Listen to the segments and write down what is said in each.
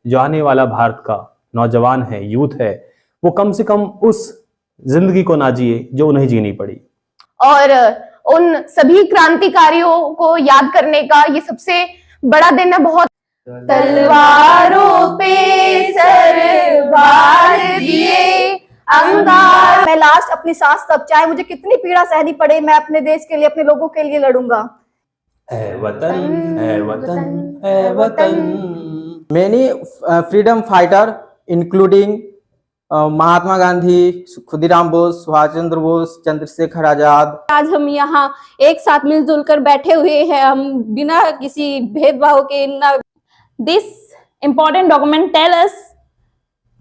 जो आने वाला भारत का नौजवान है, यूथ है, वो कम से कम उस जिंदगी को ना जिए जो उन्हें जीनी पड़ी। और उन सभी क्रांतिकारियों को याद करने का ये सबसे बड़ा दिन है। बहुत तलवारों पे सर वार दिए अंगार। मैं लास्ट अपनी सांस तक, चाहे मुझे कितनी पीड़ा सहनी पड़े, मैं अपने देश के लिए, अपने लोगों के लिए लड़ूंगा। ऐ वतन, ऐ वतन, ऐ वतन। Many freedom fighter, including Mahatma Gandhi, Khudiram Bose, Subhash Chandra Bose, Chandrashekhar Azad. आज हम यहाँ एक साथ मिलजुल कर बैठे हुए हैं, हम बिना किसी भेदभाव के। This important document tell us.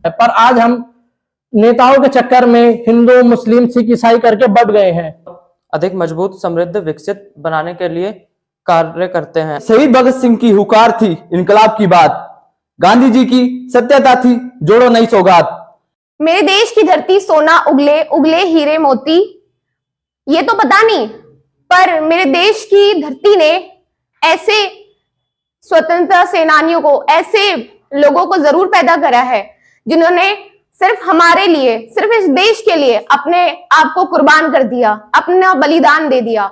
पर आज हम नेताओं के चक्कर में हिंदू, मुस्लिम, सिख, ईसाई करके बढ़ गए हैं। अधिक मजबूत, समृद्ध, विकसित बनाने के लिए कार्य करते हैं। शहीद भगत सिंह की हुकार थी इनकलाब की बात, गांधी जी की सत्यता थी जोड़ो नई सौगात। मेरे देश की धरती सोना उगले, उगले हीरे मोती। ये तो पता नहीं, पर मेरे देश की धरती ने ऐसे स्वतंत्रता सेनानियों को, ऐसे लोगों को जरूर पैदा करा है जिन्होंने सिर्फ हमारे लिए, सिर्फ इस देश के लिए अपने आप को कुर्बान कर दिया, अपना बलिदान दे दिया।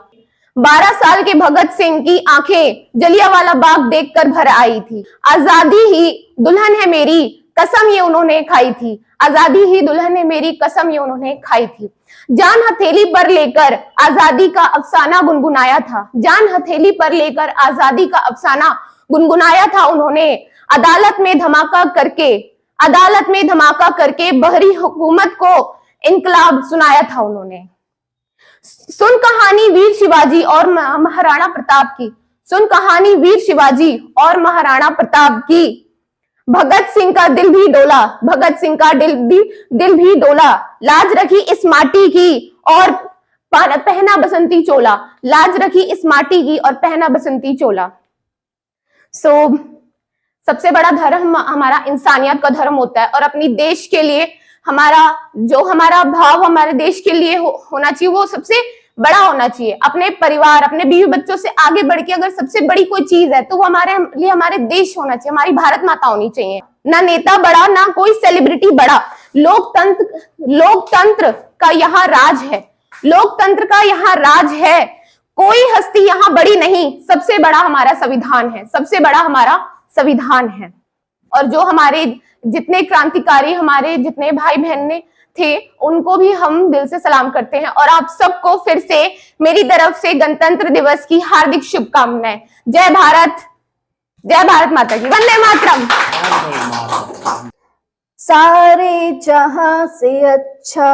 12 साल के भगत सिंह की आंखें जलियांवाला बाग देखकर भर आई थी। आजादी ही दुल्हन है मेरी कसम ये उन्होंने खाई थी। आजादी ही दुल्हन है मेरी कसम ये उन्होंने खाई थी। जान हथेली पर लेकर आजादी का अफसाना गुनगुनाया था। जान हथेली पर लेकर आजादी का अफसाना गुनगुनाया था उन्होंने। अदालत में धमाका करके बहरी हुकूमत को इनकलाब सुनाया था उन्होंने। सुन कहानी वीर शिवाजी और महाराणा प्रताप की। सुन कहानी वीर शिवाजी और महाराणा प्रताप की। भगत सिंह का दिल भी डोला, भगत सिंह का दिल भी डोला। लाज रखी इस माटी की और पहना बसंती चोला। लाज रखी इस माटी की और पहना बसंती चोला। सबसे बड़ा धर्म हमारा इंसानियत का धर्म होता है, और अपनी देश के लिए हमारा भाव हमारे देश के लिए होना चाहिए, वो सबसे बड़ा होना चाहिए। अपने परिवार, अपने बीवी बच्चों से आगे बढ़ के अगर सबसे बड़ी कोई चीज है तो वो हमारे लिए हमारे देश होना चाहिए, हमारी भारत माता होनी चाहिए। ना नेता बड़ा, ना कोई सेलिब्रिटी बड़ा। लोकतंत्र का यहाँ राज है, लोकतंत्र का यहाँ राज है। कोई हस्ती यहाँ बड़ी नहीं, सबसे बड़ा हमारा संविधान है, सबसे बड़ा हमारा संविधान है। और जो हमारे जितने क्रांतिकारी, हमारे जितने भाई बहन थे, उनको भी हम दिल से सलाम करते हैं। और आप सबको फिर से मेरी तरफ से गणतंत्र दिवस की हार्दिक शुभकामनाएं। जय भारत, जय भारत माता की, वंदे मातरम। सारे जहां से अच्छा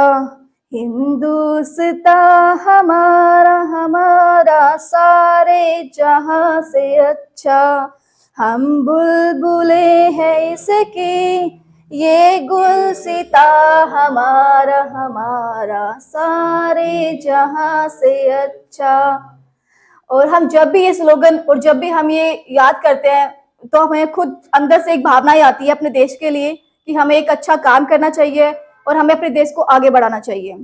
हिंदुस्तान हमारा, हमारा सारे जहां से अच्छा। हम बुलबुले हैं इसकी, ये गुलसिता हमारा, हमारा सारे जहां से अच्छा। और हम जब भी ये स्लोगन और जब भी हम ये याद करते हैं तो हमें खुद अंदर से एक भावना आती है अपने देश के लिए कि हमें एक अच्छा काम करना चाहिए और हमें अपने देश को आगे बढ़ाना चाहिए,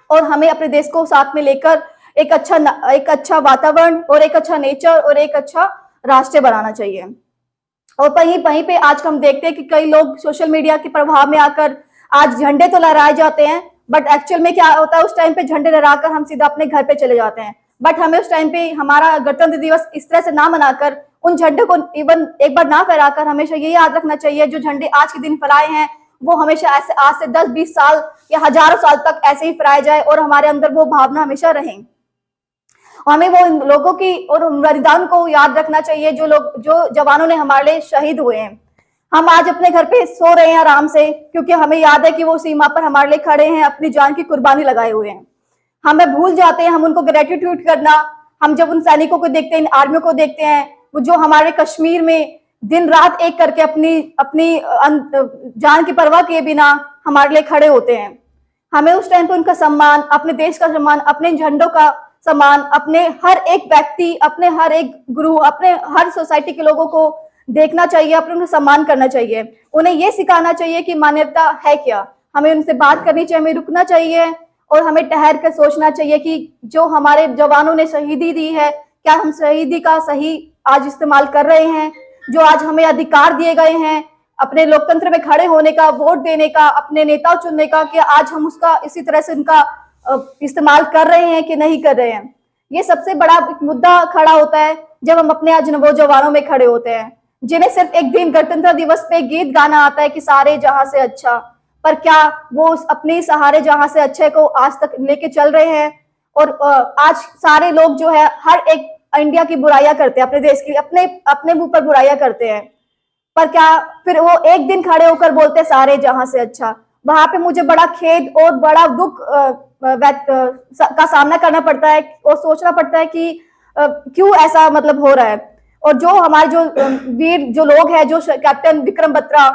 और हमें अपने देश को साथ में लेकर एक अच्छा वातावरण और एक अच्छा नेचर और एक अच्छा राष्ट्र बनाना चाहिए। और वहीं पे आज हम देखते हैं कि कई लोग सोशल मीडिया के प्रभाव में आकर आज झंडे तो लहराए जाते हैं, बट एक्चुअल में क्या होता है, उस टाइम पे झंडे लहराकर हम सीधा अपने घर पे चले जाते हैं। बट हमें उस टाइम पे हमारा गणतंत्र दिवस इस तरह से ना मनाकर, उन झंडे को इवन एक बार ना फहराकर, हमेशा ये याद रखना चाहिए जो झंडे आज के दिन फहराए हैं वो हमेशा ऐसे आज से 10-20 साल या हजारों साल तक ऐसे ही फहराए जाए और हमारे अंदर वो भावना हमेशा रहे। हमें वो लोगों की और बलिदान को याद रखना चाहिए जो जवानों ने हमारे लिए शहीद हुए हैं। हम आज अपने घर पे सो रहे हैं आराम से, क्योंकि हमें याद है कि वो सीमा पर हमारे लिए खड़े हैं, अपनी जान की कुर्बानी लगाए हुए हैं। हमें भूल जाते हैं हम उनको ग्रेटिट्यूड करना। हम जब उन सैनिकों को देखते हैं, इन आर्मियों को देखते हैं, वो जो हमारे कश्मीर में दिन रात एक करके अपनी जान की परवाह किए बिना हमारे लिए खड़े होते हैं। हमें उस टाइम पे उनका सम्मान, अपने देश का सम्मान, अपने झंडों का सम्मान, अपने हर एक व्यक्ति, अपने हर एक गुरु, अपने हर सोसाइटी के लोगों को देखना चाहिए, अपने उन्हें सम्मान करना चाहिए। उन्हें ये सिखाना चाहिए कि मानवता है क्या। हमें उनसे बात करनी चाहिए, हमें रुकना चाहिए और हमें ठहर कर सोचना चाहिए कि जो हमारे जवानों ने शहीदी दी है, क्या हम शहीदी का सही आज इस्तेमाल कर रहे हैं। जो आज हमें अधिकार दिए गए हैं, अपने लोकतंत्र में खड़े होने का, वोट देने का, अपने नेता चुनने का, कि आज हम उसका इसी तरह से उनका इस्तेमाल कर रहे हैं कि नहीं कर रहे हैं। ये सबसे बड़ा मुद्दा खड़ा होता है जब हम अपने आज नौजवानों में खड़े होते हैं, जिन्हें सिर्फ एक दिन गणतंत्र दिवस पे गीत गाना आता है कि सारे जहां से अच्छा, पर क्या वो अपने सहारे जहां से अच्छे को आज तक लेके चल रहे हैं? और आज सारे लोग जो है हर एक इंडिया की बुराइयां करते हैं, अपने देश की अपने मुंह पर बुराइयां करते हैं, पर क्या फिर वो एक दिन खड़े होकर बोलते हैं सारे जहां से अच्छा? वहां पे मुझे बड़ा खेद और बड़ा दुख का सामना करना पड़ता है और सोचना पड़ता है कि क्यों ऐसा मतलब हो रहा है। और जो हमारे जो वीर जो लोग हैं, जो कैप्टन विक्रम बत्रा,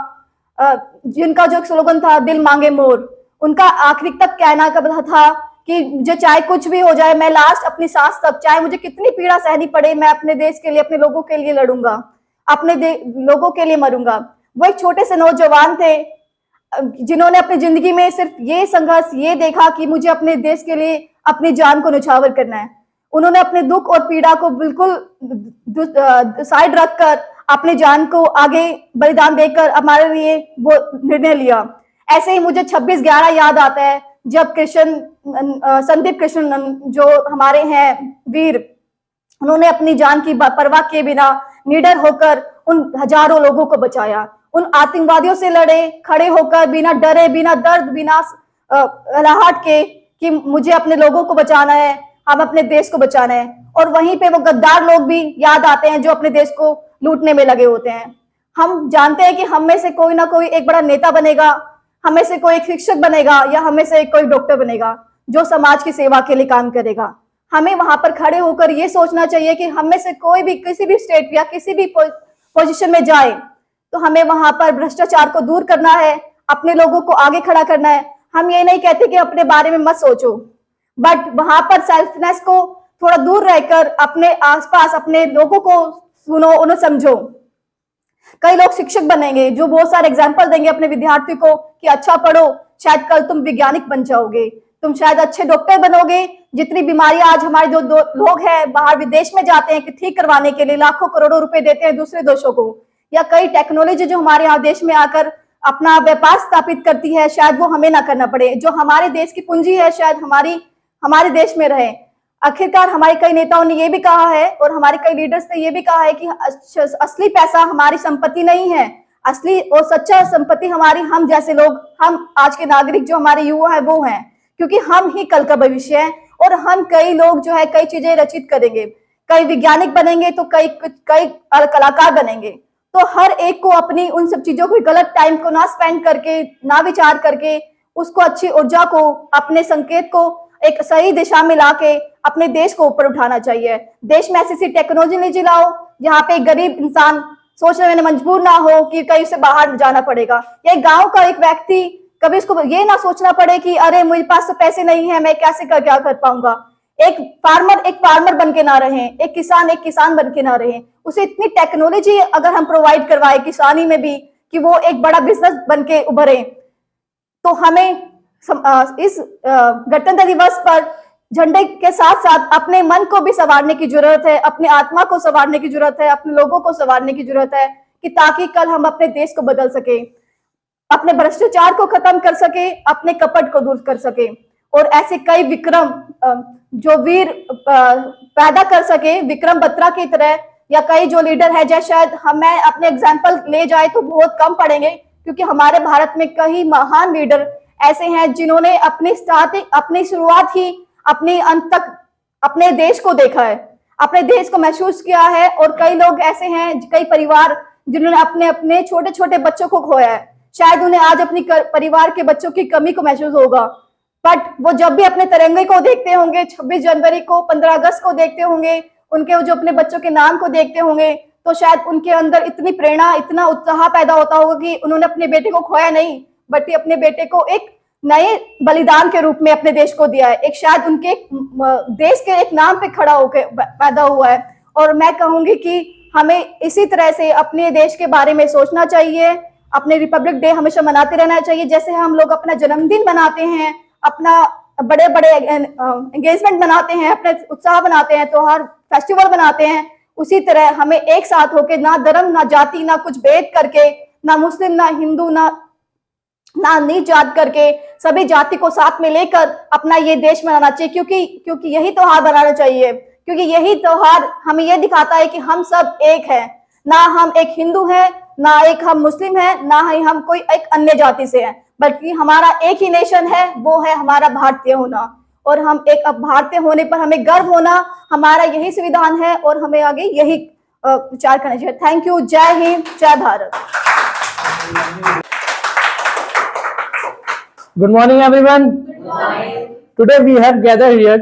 जिनका जो स्लोगन था दिल मांगे मोर, उनका आखिरी तक कहना था कि मुझे चाहे कुछ भी हो जाए, मैं लास्ट अपनी सांस तक, चाहे मुझे कितनी पीड़ा सहनी पड़े, मैं अपने देश के लिए, अपने लोगों के लिए लड़ूंगा, अपने लोगों के लिए मरूंगा। वो एक छोटे से नौजवान थे जिन्होंने अपनी जिंदगी में सिर्फ ये संघर्ष ये देखा कि मुझे अपने देश के लिए अपनी जान को न्यौछावर करना है। उन्होंने अपने दुख और पीड़ा को बिल्कुल साइड रखकर अपनी जान को आगे बलिदान देकर हमारे लिए वो निर्णय लिया। ऐसे ही मुझे 26/11 याद आता है, जब संदीप कृष्ण जो हमारे हैं वीर, उन्होंने अपनी जान की परवाह किए बिना निडर होकर उन हजारों लोगों को बचाया, उन आतंकवादियों से लड़े, खड़े होकर बिना डरे, बिना दर्द, बिना हलाहट के कि मुझे अपने लोगों को बचाना है, हम अपने देश को बचाना है। और वहीं पे वो गद्दार लोग भी याद आते हैं जो अपने देश को लूटने में लगे होते हैं। हम जानते हैं कि हम में से कोई ना कोई एक बड़ा नेता बनेगा, हमें से कोई एक शिक्षक बनेगा, या हमें से कोई डॉक्टर बनेगा जो समाज की सेवा के लिए काम करेगा। हमें वहां पर खड़े होकर ये सोचना चाहिए कि हम में से कोई भी किसी भी स्टेट या किसी भी पोजीशन में जाए तो हमें वहां पर भ्रष्टाचार को दूर करना है, अपने लोगों को आगे खड़ा करना है। हम ये नहीं कहते कि अपने बारे में मत सोचो, बट वहां पर सेल्फनेस को थोड़ा दूर रहकर अपने आसपास अपने लोगों को सुनो, उन्हें समझो। कई लोग शिक्षक बनेंगे जो बहुत सारे एग्जाम्पल देंगे अपने विद्यार्थी को कि अच्छा पढ़ो, शायद कल तुम वैज्ञानिक बन जाओगे, तुम शायद अच्छे डॉक्टर बनोगे। जितनी बीमारियां आज हमारे जो लोग हैं बाहर विदेश में जाते हैं कि ठीक करवाने के लिए लाखों करोड़ों रुपए देते हैं दूसरे देशों को, या कई टेक्नोलॉजी जो हमारे यहाँ देश में आकर अपना व्यापार स्थापित करती है, शायद वो हमें ना करना पड़े। जो हमारे देश की पूंजी है शायद हमारे देश में रहे। आखिरकार हमारे कई नेताओं ने ये भी कहा है और हमारे कई लीडर्स ने ये भी कहा है कि असली पैसा हमारी संपत्ति नहीं है, असली और सच्चा संपत्ति हमारी हम जैसे लोग, हम आज के नागरिक जो हमारे युवा है वो हैं, क्योंकि हम ही कल का भविष्य है। और हम कई लोग जो है कई चीजें रचित करेंगे, कई वैज्ञानिक बनेंगे तो कई कलाकार बनेंगे। तो हर एक को अपनी उन सब चीजों को गलत टाइम को ना स्पेंड करके, ना विचार करके, उसको अच्छी ऊर्जा को, अपने संकेत को एक सही दिशा में लाके अपने देश को ऊपर उठाना चाहिए। देश में ऐसी टेक्नोलॉजी लाओ जहाँ पे गरीब इंसान सोचने में मजबूर ना हो कि कहीं से बाहर जाना पड़ेगा, या गांव का एक व्यक्ति कभी उसको ये ना सोचना पड़े कि अरे मेरे पास तो पैसे नहीं है, मैं कैसे क्या कर पाऊंगा। एक फार्मर बन के ना रहे, एक किसान बन के ना रहे। उसे इतनी टेक्नोलॉजी अगर हम प्रोवाइड करवाए किसानी में भी कि वो एक बड़ा बिजनेस बन के उभरे, तो हमें इस गणतंत्र दिवस पर झंडे के साथ साथ अपने मन को भी संवारने की जरूरत है, अपनी आत्मा को संवारने की जरूरत है, अपने लोगों को संवारने की जरूरत है, कि ताकि कल हम अपने देश को बदल सके, अपने भ्रष्टाचार को खत्म कर सके, अपने कपट को दूर कर सके, और ऐसे कई विक्रम जो वीर पैदा कर सके विक्रम बत्रा की तरह, या कई जो लीडर है, जैसे शायद मैं अपने एग्जाम्पल ले जाए तो बहुत कम पड़ेंगे, क्योंकि हमारे भारत में कई महान लीडर ऐसे हैं जिन्होंने अपनी शुरुआत ही अपने अंत तक अपने देश को देखा है, अपने देश को महसूस किया है। और कई लोग ऐसे हैं, कई परिवार जिन्होंने अपने अपने छोटे छोटे बच्चों को खोया है, शायद उन्हें आज अपनी परिवार के बच्चों की कमी को महसूस होगा, बट वो जब भी अपने तिरंगे को देखते होंगे, 26 जनवरी को, 15 अगस्त को देखते होंगे, उनके जो अपने बच्चों के नाम को देखते होंगे, तो शायद उनके अंदर इतनी प्रेरणा, इतना उत्साह पैदा होता होगा कि उन्होंने अपने बेटे को खोया नहीं, बल्कि अपने बेटे को एक नए बलिदान के रूप में अपने देश को दिया है, एक शायद उनके देश के एक नाम पे खड़ा होकर पैदा हुआ है। और मैं कहूंगी कि हमें इसी तरह से अपने देश के बारे में सोचना चाहिए, अपने रिपब्लिक डे हमेशा मनाते रहना चाहिए। जैसे हम लोग अपना जन्मदिन मनाते हैं, अपना बड़े बड़े एंगेजमेंट मनाते हैं, अपने उत्साह बनाते हैं, त्योहार फेस्टिवल बनाते हैं, उसी तरह हमें एक साथ होकर ना धर्म, ना जाति, ना कुछ भेद करके ना मुस्लिम, ना हिंदू, ना नीच जात करके सभी जाति को साथ में लेकर अपना ये देश मनाना चाहिए, क्योंकि यही त्योहार बनाना चाहिए, क्योंकि यही त्योहार हमें ये दिखाता है कि हम सब एक हैं। ना हम एक हिंदू हैं, ना एक हम मुस्लिम हैं, ना ही हम कोई एक अन्य जाति से हैं, बल्कि हमारा एक ही नेशन है, वो है हमारा भारतीय होना। और हम एक अब भारतीय होने पर हमें गर्व होना, हमारा यही संविधान है और हमें आगे यही विचार करना चाहिए। Thank you. जय हिंद, जय Bharat. Good morning, everyone. Today we have gathered here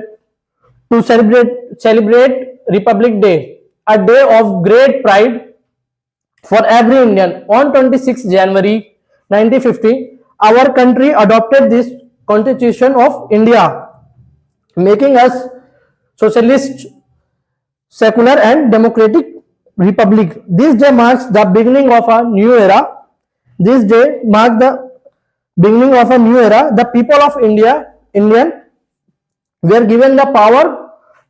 to celebrate Republic Day, a day of great pride for every Indian. On 26 January 1950, our country adopted this Constitution of India, making us socialist, secular and democratic republic. This day marks the beginning of a new era. This day marks the beginning of a new era. The people of Indian were given the power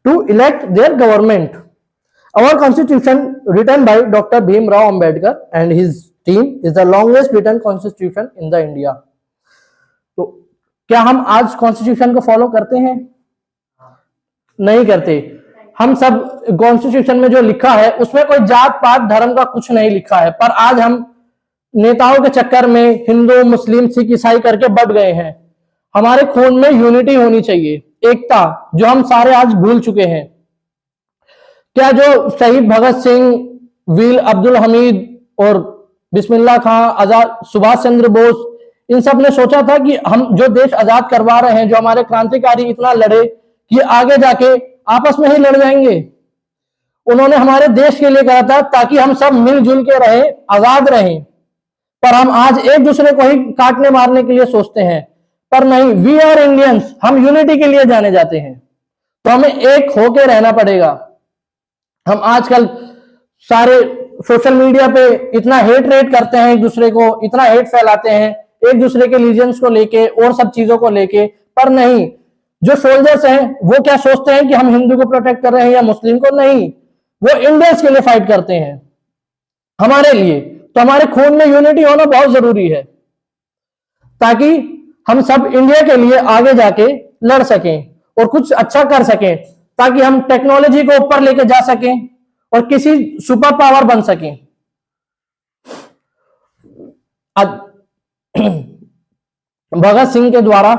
to elect their government. Our constitution, written by Dr. Bhimrao Ambedkar and his team, is the longest written constitution in the India. तो क्या हम आज constitution को follow करते हैं? नहीं करते। हम सब कॉन्स्टिट्यूशन में जो लिखा है उसमें कोई जात पात धर्म का कुछ नहीं लिखा है, पर आज हम नेताओं के चक्कर में हिंदू, मुस्लिम, सिख, ईसाई करके बढ़ गए हैं। हमारे खून में यूनिटी होनी चाहिए, एकता, जो हम सारे आज भूल चुके हैं। क्या जो शहीद भगत सिंह, वीर अब्दुल हमीद और बिस्मिल्लाह खां, आजाद, सुभाष चंद्र बोस, इन सब ने सोचा था कि हम जो देश आजाद करवा रहे हैं, जो हमारे क्रांतिकारी इतना लड़े कि आगे जाके आपस में ही लड़ जाएंगे? उन्होंने हमारे देश के लिए कहा था ताकि हम सब मिलजुल के रहें, आजाद रहें, पर हम आज एक दूसरे को ही काटने मारने के लिए सोचते हैं। पर नहीं, वी आर इंडियंस, हम यूनिटी के लिए जाने जाते हैं, तो हमें एक होके रहना पड़ेगा। हम आजकल सारे सोशल मीडिया पे इतना हेट रेट करते हैं, एक दूसरे को इतना हेट फैलाते हैं, एक दूसरे के लीजेंस को लेके और सब चीजों को लेके, पर नहीं, जो सोल्जर्स हैं वो क्या सोचते हैं कि हम हिंदू को प्रोटेक्ट कर रहे हैं या मुस्लिम को? नहीं, वो इंडियंस के लिए फाइट करते हैं, हमारे लिए। तो हमारे खून में यूनिटी होना बहुत जरूरी है, ताकि हम सब इंडिया के लिए आगे जाके लड़ सकें और कुछ अच्छा कर सकें, ताकि हम टेक्नोलॉजी को ऊपर लेके जा सकें और किसी सुपर पावर बन सकें। भगत सिंह के द्वारा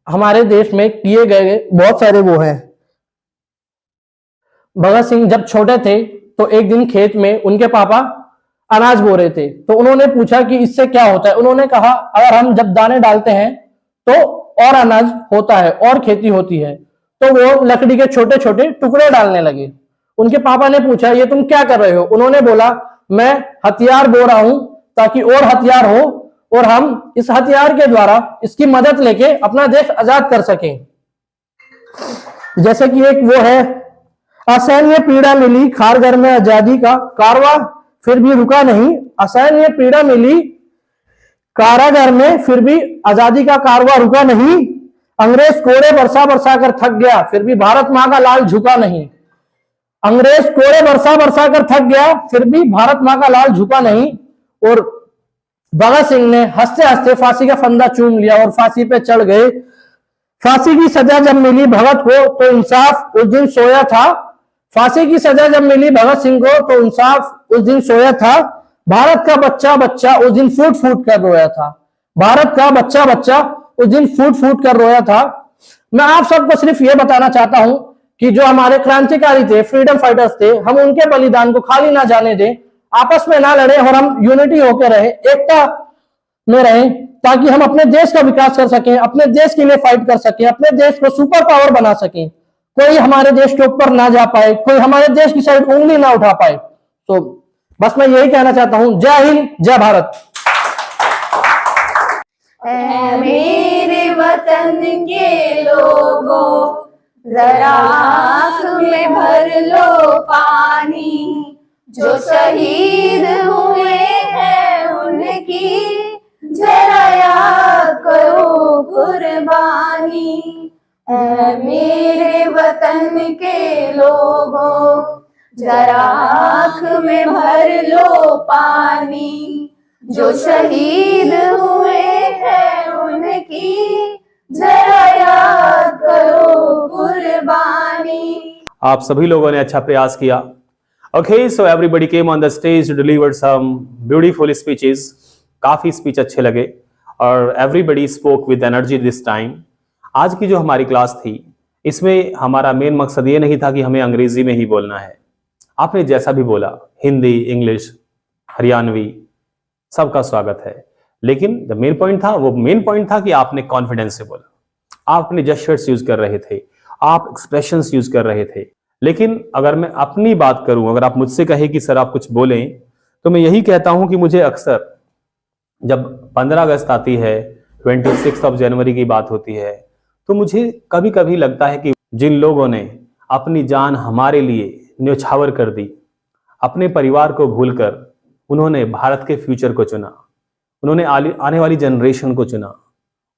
हमारे देश में किए गए बहुत सारे वो हैं। भगत सिंह जब छोटे थे तो एक दिन खेत में उनके पापा अनाज बो रहे थे, तो उन्होंने पूछा कि इससे क्या होता है? उन्होंने कहा अगर हम जब दाने डालते हैं तो और अनाज होता है और खेती होती है। तो वो लकड़ी के छोटे छोटे टुकड़े डालने लगे। उनके पापा ने पूछा ये तुम क्या कर रहे हो? उन्होंने बोला मैं हथियार बो रहा हूं ताकि और हथियार हो और हम इस हथियार के द्वारा इसकी मदद लेके अपना देश आजाद कर सकें। जैसे कि एक वो है, असहनीय पीड़ा मिली खारघर में आजादी का कारवा फिर भी रुका नहीं। असहनीय पीड़ा मिली कारागार में फिर भी आजादी का कारवा रुका नहीं। अंग्रेज कोड़े बरसा बरसा कर थक गया फिर भी भारत मां का लाल झुका नहीं। अंग्रेज कोड़े बरसा बरसा कर थक गया फिर भी भारत मां का लाल झुका नहीं। और भगत सिंह ने हंसते हंसते फांसी का फंदा चूम लिया और फांसी पे चढ़ गए। फांसी की सजा जब मिली भगत को तो इंसाफ उस दिन सोया था। फांसी की सजा जब मिली भगत सिंह को तो इंसाफ उस दिन सोया था। भारत का बच्चा बच्चा उस दिन फूट फूट कर रोया था। भारत का बच्चा बच्चा उस दिन फूट फूट कर रोया था। मैं आप सबको सिर्फ ये बताना चाहता हूं कि जो हमारे क्रांतिकारी थे, फ्रीडम फाइटर्स थे, हम उनके बलिदान को खाली ना जाने दें, आपस में ना लड़े और हम यूनिटी होकर रहे, एकता में रहें, ताकि हम अपने देश का विकास कर सकें, अपने देश के लिए फाइट कर सकें, अपने देश को सुपर पावर बना सकें। कोई हमारे देश के ऊपर ना जा पाए, कोई हमारे देश की साइड उंगली ना उठा पाए। तो बस मैं यही कहना चाहता हूं। जय हिंद, जय भारत। ऐ मेरे वतन के लोगों, जरा आँख में भर लो पानी। जो शहीद हुए हैं उनकी जरा याद करो कुर्बानी। ऐ मेरे वतन के लोगों, जरा आँख में भर लो पानी। जो शहीद हुए हैं उनकी जरा याद करो कुर्बानी। आप सभी लोगों ने अच्छा प्रयास किया। Okay, so everybody came on the stage to deliver some beautiful speeches. काफी स्पीच अच्छे लगे और everybody spoke with energy this time. आज की जो हमारी क्लास थी इसमें हमारा मेन मकसद ये नहीं था कि हमें अंग्रेजी में ही बोलना है। आपने जैसा भी बोला, हिंदी, इंग्लिश, हरियाणवी, सबका स्वागत है। लेकिन जो मेन पॉइंट था वो मेन पॉइंट था कि आपने कॉन्फिडेंस से बोला। आप अपने जेस्चर्स यूज कर रहे थे, आप एक्सप्रेशंस यूज कर रहे थे। लेकिन अगर मैं अपनी बात करूं, अगर आप मुझसे कहे कि सर आप कुछ बोलें, तो मैं यही कहता हूं कि मुझे अक्सर जब 15 अगस्त आती है, 26 ऑफ जनवरी की बात होती है, तो मुझे कभी कभी लगता है कि जिन लोगों ने अपनी जान हमारे लिए न्यौछावर कर दी, अपने परिवार को भूलकर उन्होंने भारत के फ्यूचर को चुना, उन्होंने आने वाली जनरेशन को चुना।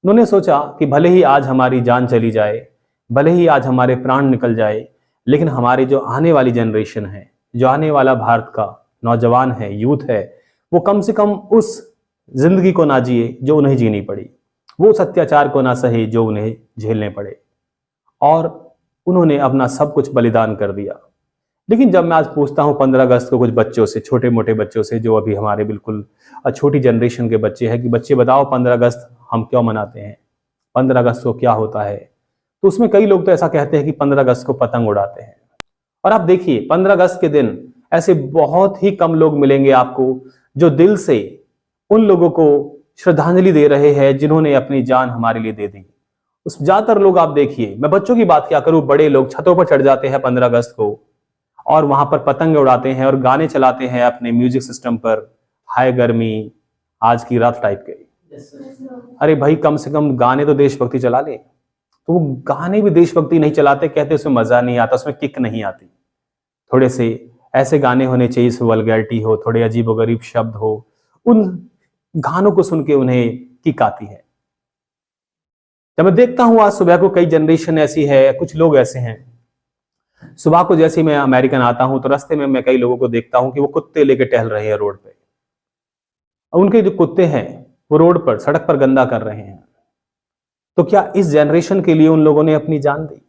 उन्होंने सोचा कि भले ही आज हमारी जान चली जाए, भले ही आज हमारे प्राण निकल जाए, लेकिन हमारी जो आने वाली जनरेशन है, जो आने वाला भारत का नौजवान है, यूथ है, वो कम से कम उस जिंदगी को ना जिए जो उन्हें जीनी पड़ी, वो उस अत्याचार को ना सहे जो उन्हें झेलने पड़े। और उन्होंने अपना सब कुछ बलिदान कर दिया। लेकिन जब मैं आज पूछता हूं 15 अगस्त को कुछ बच्चों से, छोटे मोटे बच्चों से, जो अभी हमारे बिल्कुल छोटी जनरेशन के बच्चे हैं, कि बच्चे बताओ 15 अगस्त हम क्यों मनाते हैं, 15 अगस्त को क्या होता है, तो उसमें कई लोग तो ऐसा कहते हैं कि 15 अगस्त को पतंग उड़ाते हैं। और आप देखिए 15 अगस्त के दिन ऐसे बहुत ही कम लोग मिलेंगे आपको जो दिल से उन लोगों को श्रद्धांजलि दे रहे हैं जिन्होंने अपनी जान हमारे लिए दे दी। उस ज्यादातर लोग आप देखिए, मैं बच्चों की बात क्या करूं, बड़े लोग छतों पर चढ़ जाते हैं 15 अगस्त को और वहां पर पतंग उड़ाते हैं और गाने चलाते हैं अपने म्यूजिक सिस्टम पर, हाय गर्मी आज की रात टाइप के। अरे भाई, कम से कम गाने तो देशभक्ति चला ले। तो वो गाने भी देशभक्ति नहीं चलाते, कहते उसमें मजा नहीं आता, उसमें किक नहीं आती। थोड़े से ऐसे गाने होने चाहिए जिसमें वल्गैरिटी हो, थोड़े अजीबोगरीब शब्द हो, उन गानों को सुन के उन्हें किक आती है। जब मैं देखता हूं आज सुबह को कई जनरेशन ऐसी है, कुछ लोग ऐसे हैं, सुबह को जैसे मैं अमेरिकन आता हूं तो रास्ते में मैं कई लोगों को देखता हूं कि वो कुत्ते लेके टहल रहे हैं रोड पे। उनके जो कुत्ते हैं वो रोड पर, सड़क पर गंदा कर रहे हैं। तो क्या इस जनरेशन के लिए उन लोगों ने अपनी जान दी?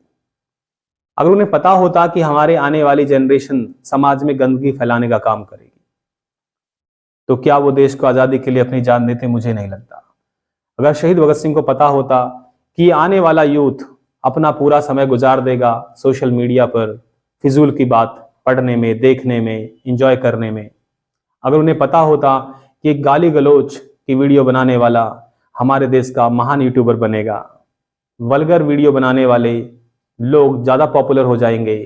अगर उन्हें पता होता कि हमारे आने वाली जनरेशन समाज में गंदगी फैलाने का काम करेगी, तो क्या वो देश को आजादी के लिए अपनी जान देते? मुझे नहीं लगता। अगर शहीद भगत सिंह को पता होता कि आने वाला यूथ अपना पूरा समय गुजार देगा सोशल मीडिया पर फिजूल की बात पढ़ने में, देखने में, एंजॉय करने में, अगर उन्हें पता होता कि एक गाली गलौज की वीडियो बनाने वाला हमारे देश का महान यूट्यूबर बनेगा, वल्गर वीडियो बनाने वाले लोग ज्यादा पॉपुलर हो जाएंगे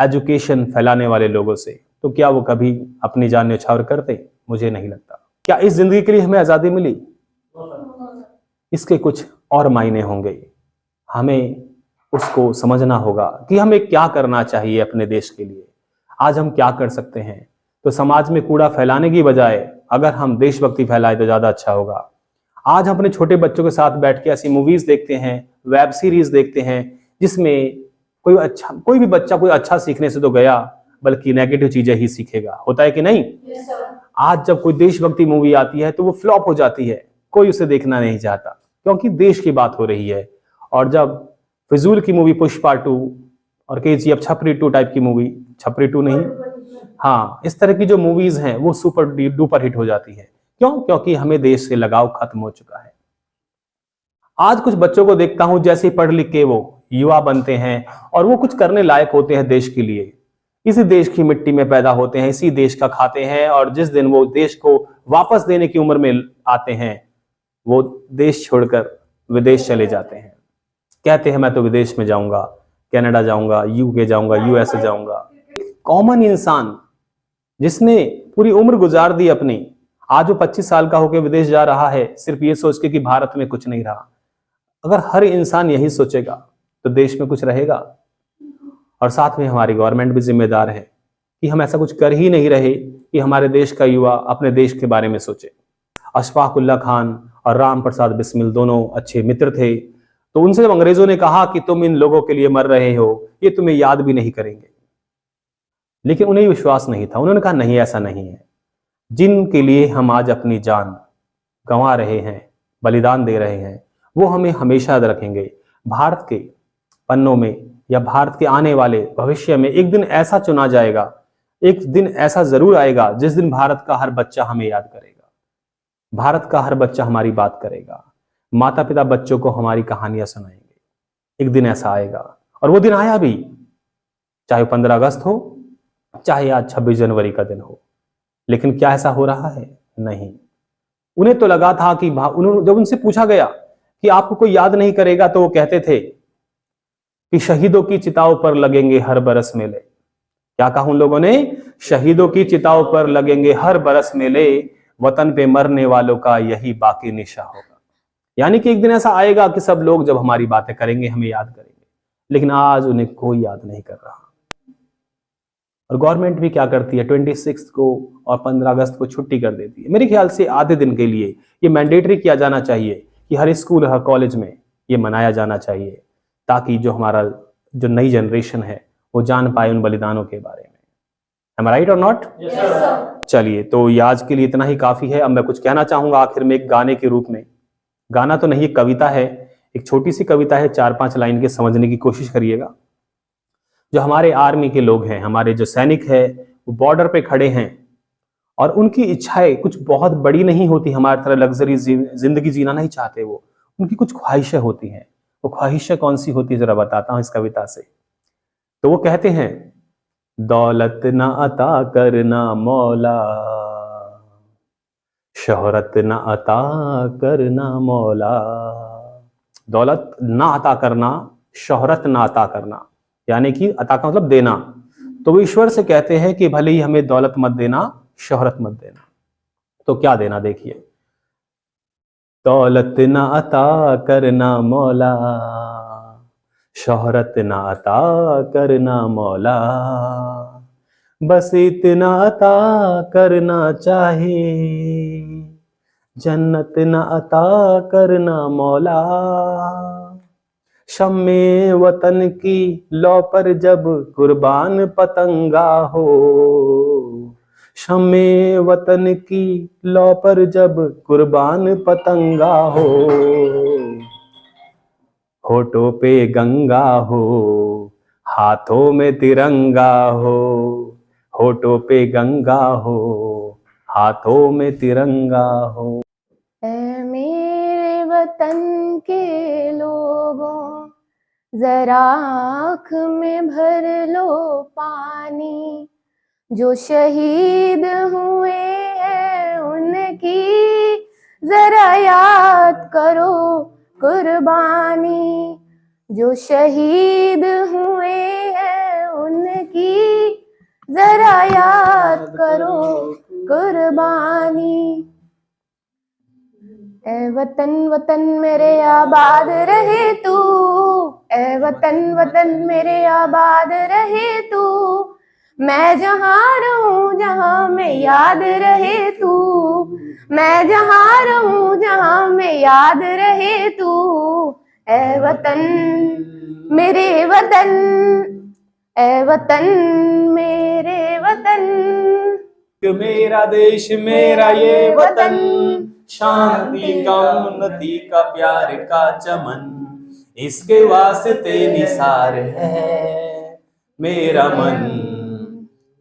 एजुकेशन फैलाने वाले लोगों से, तो क्या वो कभी अपनी जान न्यौछावर करते? मुझे नहीं लगता। क्या इस जिंदगी के लिए हमें आजादी मिली? इसके कुछ और मायने होंगे। हमें उसको समझना होगा कि हमें क्या करना चाहिए अपने देश के लिए। आज हम क्या कर सकते हैं? तो समाज में कूड़ा फैलाने की बजाय अगर हम देशभक्ति फैलाए तो ज्यादा अच्छा होगा। आज हम अपने छोटे बच्चों के साथ बैठ के ऐसी मूवीज देखते हैं, वेब सीरीज देखते हैं, जिसमें कोई भी बच्चा कोई अच्छा सीखने से तो गया, बल्कि नेगेटिव चीजें ही सीखेगा। होता है कि नहीं? आज जब कोई देशभक्ति मूवी आती है तो वो फ्लॉप हो जाती है, कोई उसे देखना नहीं चाहता, क्योंकि देश की बात हो रही है। और जब फिजूल की मूवी पुष्पा 2 और KGF छपरी 2 टाइप की मूवी, छपरी 2 नहीं, हाँ, इस तरह की जो मूवीज हैं वो सुपर डुपर हिट हो जाती है। क्यों? क्योंकि हमें देश से लगाव खत्म हो चुका है। आज कुछ बच्चों को देखता हूं, जैसे ही पढ़ लिख के वो युवा बनते हैं और वो कुछ करने लायक होते हैं देश के लिए, इसी देश की मिट्टी में पैदा होते हैं, इसी देश का खाते हैं, और जिस दिन वो देश को वापस देने की उम्र में आते हैं, वो देश छोड़कर विदेश चले जाते हैं। कहते हैं मैं तो विदेश में जाऊंगा, कनाडा जाऊंगा, UK जाऊंगा, USA जाऊंगा। कॉमन इंसान जिसने पूरी उम्र गुजार दी अपनी, आज वो 25 साल का होकर विदेश जा रहा है सिर्फ ये सोच के कि भारत में कुछ नहीं रहा। अगर हर इंसान यही सोचेगा तो देश में कुछ रहेगा। और साथ में हमारी गवर्नमेंट भी जिम्मेदार है कि हम ऐसा कुछ कर ही नहीं रहे कि हमारे देश का युवा अपने देश के बारे में सोचे। अशफाक उल्लाह खान और राम प्रसाद बिस्मिल दोनों अच्छे मित्र थे, तो उनसे जब अंग्रेजों ने कहा कि तुम इन लोगों के लिए मर रहे हो, ये तुम्हें याद भी नहीं करेंगे, लेकिन उन्हें विश्वास नहीं था। उन्होंने कहा नहीं, ऐसा नहीं है। जिनके लिए हम आज अपनी जान गंवा रहे हैं, बलिदान दे रहे हैं, वो हमें हमेशा याद रखेंगे। भारत के पन्नों में या भारत के आने वाले भविष्य में एक दिन ऐसा चुना जाएगा, एक दिन ऐसा जरूर आएगा जिस दिन भारत का हर बच्चा हमें याद करेगा, भारत का हर बच्चा हमारी बात करेगा, माता पिता बच्चों को हमारी कहानियां सुनाएंगे। एक दिन ऐसा आएगा और वो दिन आया भी, चाहे 15 अगस्त हो, चाहे आज 26 जनवरी का दिन हो। लेकिन क्या ऐसा हो रहा है? नहीं। उन्हें तो लगा था कि जब उनसे पूछा गया कि आपको कोई याद नहीं करेगा, तो वो कहते थे कि शहीदों की चिताओं पर लगेंगे हर बरस मेले। क्या कहा उन लोगों ने? शहीदों की चिताओं पर लगेंगे हर बरस मेले, वतन पे मरने वालों का यही बाकी निशा होगा। यानी कि एक दिन ऐसा आएगा कि सब लोग जब हमारी बातें करेंगे, हमें याद करेंगे। लेकिन आज उन्हें कोई याद नहीं कर रहा। और गवर्नमेंट भी क्या करती है, 26 को और 15 अगस्त को छुट्टी कर देती है। मेरे ख्याल से आधे दिन के लिए ये मैंडेटरी किया जाना चाहिए कि हर स्कूल, हर कॉलेज में ये मनाया जाना चाहिए, ताकि जो हमारा जो नई जनरेशन है वो जान पाए उन बलिदानों के बारे में। Am I right or not? Yes, sir. चलिए, तो ये आज के लिए इतना ही काफी है। अब मैं कुछ कहना चाहूंगा आखिर में एक गाने के रूप में। गाना तो नहीं, एक कविता है, एक छोटी सी कविता है, 4-5 लाइन के समझने की कोशिश करिएगा। जो हमारे आर्मी के लोग हैं, हमारे जो सैनिक है, वो बॉर्डर पे खड़े हैं और उनकी इच्छाएं कुछ बहुत बड़ी नहीं होती, हमारी तरह लग्जरी जिंदगी जीना नहीं चाहते वो। उनकी कुछ ख्वाहिशें होती हैं। वो ख्वाहिशें कौन सी होती है जरा बताता हूं इस कविता से। तो वो कहते हैं, दौलत ना अता करना मौला, शोहरत ना अता करना मौला। दौलत ना अता करना, शोहरत ना अता करना, यानी कि अता का मतलब देना। तो वो ईश्वर से कहते हैं कि भले ही हमें दौलत मत देना, शोहरत मत देना। तो क्या देना, देखिए, दौलत ना अता करना मौला, शोहरत ना अता करना मौला, बस इतना अता करना चाहे, जन्नत ना अता करना मौला। शम्मे वतन की लौ पर जब कुर्बान पतंगा हो, शम्मे वतन की लौ पर जब कुर्बान पतंगा हो, होठों पे गंगा हो, हाथों में तिरंगा हो, होठों पे गंगा हो, हाथों में तिरंगा हो। ऐ मेरे वतन के लोगों, जरा आँख में भर लो पानी, जो शहीद हुए हैं उनकी जरा याद करो कुर्बानी, जो शहीद हुए हैं उनकी जरा याद करो कुर्बानी। ऐ वतन वतन मेरे आबाद रहे तू, ऐ वतन वतन मेरे आबाद रहे तू, मैं जहाँ रहूं जहाँ में याद रहे तू, मैं जहाँ रहूं जहाँ में याद रहे तू। ऐ वतन मेरे वतन, ऐ वतन मेरे वतन, मेरा देश मेरा ये वतन, शांति का उन्नति का प्यार का चमन, इसके वास्ते निसार है मेरा मन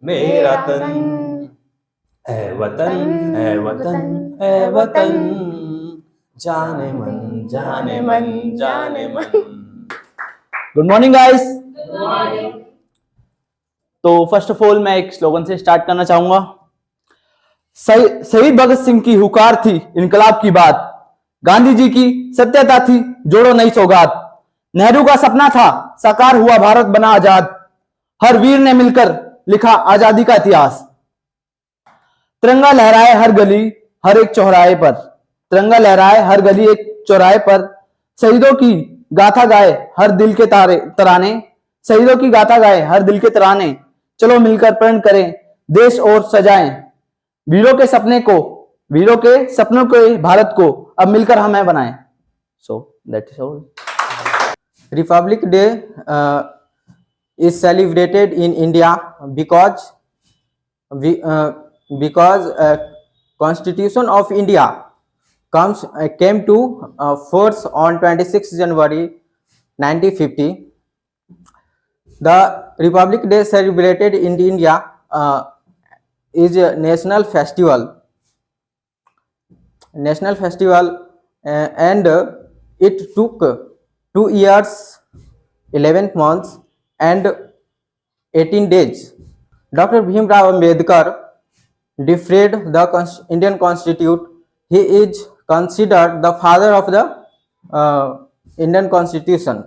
मेरा तन। है वतन, है वतन, है वतन, जाने मन जाने मन जाने मन। Good morning guys. तो फर्स्ट ऑफ ऑल मैं एक स्लोगन से स्टार्ट करना चाहूंगा। शहीद भगत सिंह की हुकार थी इनकलाब की बात, गांधी जी की सत्यता थी जोड़ो नई सौगात, नेहरू का सपना था साकार हुआ भारत बना आजाद, हर वीर ने मिलकर लिखा आजादी का इतिहास। तिरंगा लहराए हर गली हर एक चौराहे पर, तिरंगा लहराए हर गली एक चौराहे पर, शहीदों की गाथा गाए हर दिल के तराने, शहीदों की गाथा गाए हर दिल के तराने, चलो मिलकर प्रण करें देश और सजाएं, वीरों के सपने को, वीरों के सपनों के भारत को अब मिलकर हमें बनाएं। So that is all. Republic Day is celebrated in India because Constitution of India came to force on 26 January 1950. The Republic Day celebrated in India is a national festival, and it took 2 years, 11 months, and 18 days. Dr. Bhimrao Ambedkar defeated the Indian Constitution. He is considered the father of the Indian Constitution.